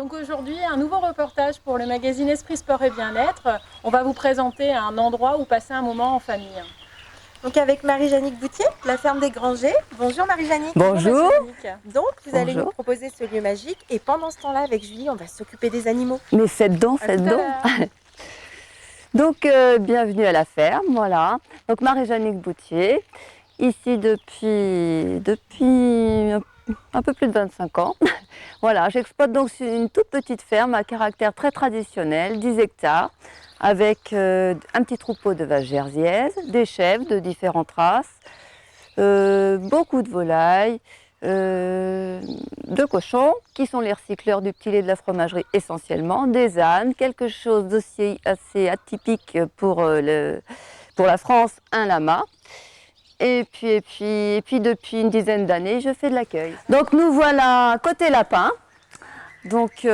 Donc aujourd'hui, un nouveau reportage pour le magazine Esprit Sport et Bien-être. On va vous présenter un endroit où passer un moment en famille. Donc avec Marie-Jannick Boutier, la ferme des Grangers. Bonjour Marie-Jannick. Bonjour. Donc vous allez nous proposer ce lieu magique et pendant ce temps-là avec Julie, on va s'occuper des animaux. Mais faites donc, À faites tout à donc. l'heure. Donc bienvenue à la ferme, voilà. Donc Marie-Jannick Boutier, ici depuis un peu plus de 25 ans. Voilà, j'exploite donc une toute petite ferme à caractère très traditionnel, 10 hectares, avec un petit troupeau de vaches jersiaises, des chèvres de différentes races, beaucoup de volailles, de cochons, qui sont les recycleurs du petit lait de la fromagerie essentiellement, des ânes, quelque chose d'aussi assez atypique pour la France, un lama. Et puis depuis une dizaine d'années, je fais de l'accueil. Donc nous voilà côté lapin. Donc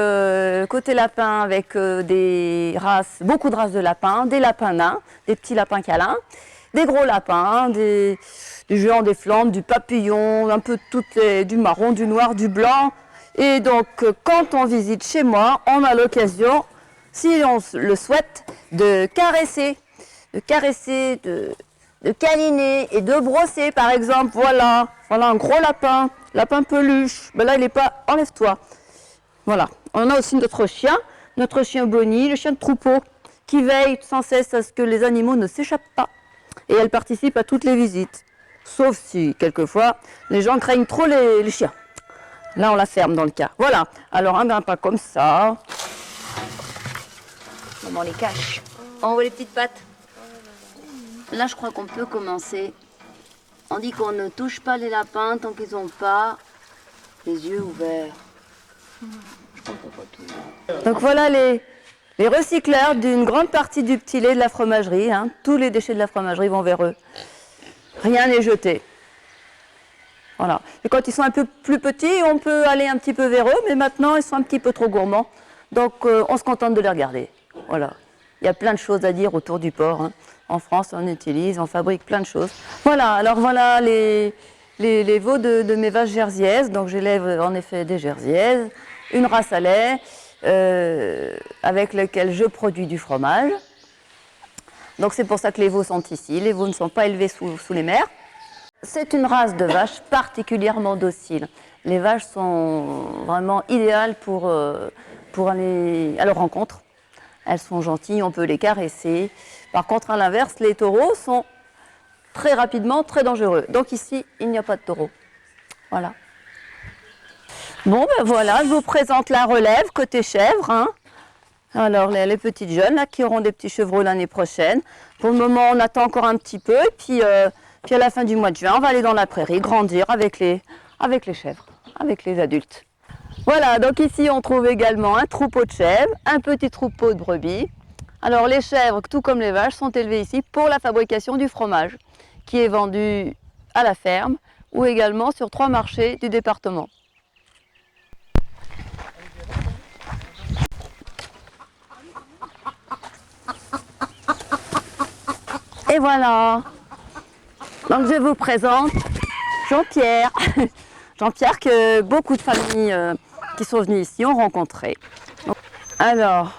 côté lapin avec beaucoup de races de lapins, des lapins nains, des petits lapins câlins, des gros lapins, du géant des flandres, du papillon, un peu du marron, du noir, du blanc. Et donc quand on visite chez moi, on a l'occasion, si on le souhaite, de caresser, de câliner et de brosser par exemple. Voilà un gros lapin peluche. Ben là il n'est pas, enlève-toi. Voilà, on a aussi notre chien Bonnie, le chien de troupeau, qui veille sans cesse à ce que les animaux ne s'échappent pas. Et elle participe à toutes les visites. Sauf si, quelquefois, les gens craignent trop les chiens. Là, on la ferme dans le cas. Voilà, alors un grappin comme ça. Maman les cache. On voit les petites pattes. Là, je crois qu'on peut commencer. On dit qu'on ne touche pas les lapins tant qu'ils n'ont pas les yeux ouverts. Donc voilà les recycleurs d'une grande partie du petit lait de la fromagerie. Hein. Tous les déchets de la fromagerie vont vers eux. Rien n'est jeté. Voilà. Et quand ils sont un peu plus petits, on peut aller un petit peu vers eux, mais maintenant ils sont un petit peu trop gourmands. Donc on se contente de les regarder. Voilà. Il y a plein de choses à dire autour du porc. Hein. En France, on fabrique plein de choses. Voilà, alors voilà les veaux de mes vaches jersiaises. Donc j'élève en effet des jersiaises, une race à lait avec laquelle je produis du fromage. Donc c'est pour ça que les veaux sont ici. Les veaux ne sont pas élevés sous les mers. C'est une race de vaches particulièrement docile. Les vaches sont vraiment idéales pour aller à leur rencontre. Elles sont gentilles, on peut les caresser. Par contre, à l'inverse, les taureaux sont très rapidement très dangereux. Donc ici, il n'y a pas de taureau. Voilà. Bon, ben voilà, je vous présente la relève côté chèvre. Hein. Alors, les petites jeunes là, qui auront des petits chevreaux l'année prochaine. Pour le moment, on attend encore un petit peu. Et puis à la fin du mois de juin, on va aller dans la prairie, grandir avec les chèvres, avec les adultes. Voilà, donc ici, on trouve également un troupeau de chèvres, un petit troupeau de brebis. Alors, les chèvres, tout comme les vaches, sont élevées ici pour la fabrication du fromage, qui est vendu à la ferme ou également sur 3 marchés du département. Et voilà. Donc je vous présente Jean-Pierre. Jean-Pierre que beaucoup de familles qui sont venues ici ont rencontré. Alors,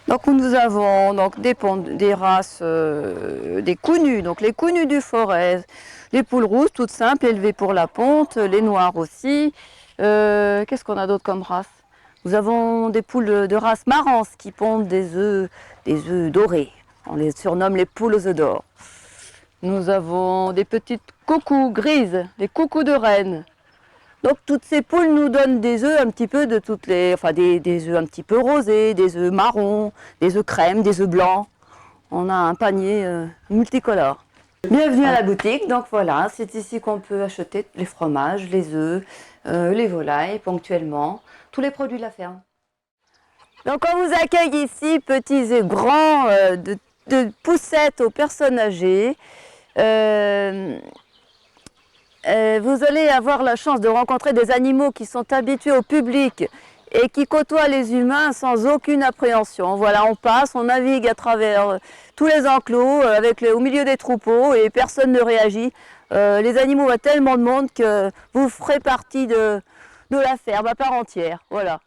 donc nous avons donc des races, des counus, donc les counus du Forez, les poules rousses toutes simples, élevées pour la ponte, les noires aussi. Qu'est-ce qu'on a d'autre comme race? Nous avons des poules de race marance qui pondent des œufs dorés. On les surnomme les poules aux œufs d'or. Nous avons des petites coucous grises, des coucous de reine. Donc toutes ces poules nous donnent des œufs un petit peu de toutes les, enfin des œufs un petit peu rosés, des œufs marrons, des œufs crème, des œufs blancs. On a un panier multicolore. Bienvenue à la boutique. Donc voilà, c'est ici qu'on peut acheter les fromages, les œufs, les volailles ponctuellement, tous les produits de la ferme. Donc on vous accueille ici, petits et grands, de poussettes aux personnes âgées. Vous allez avoir la chance de rencontrer des animaux qui sont habitués au public et qui côtoient les humains sans aucune appréhension. Voilà, on passe, on navigue à travers tous les enclos, au milieu des troupeaux et personne ne réagit. Les animaux voient tellement de monde que vous ferez partie de la ferme à part entière. Voilà.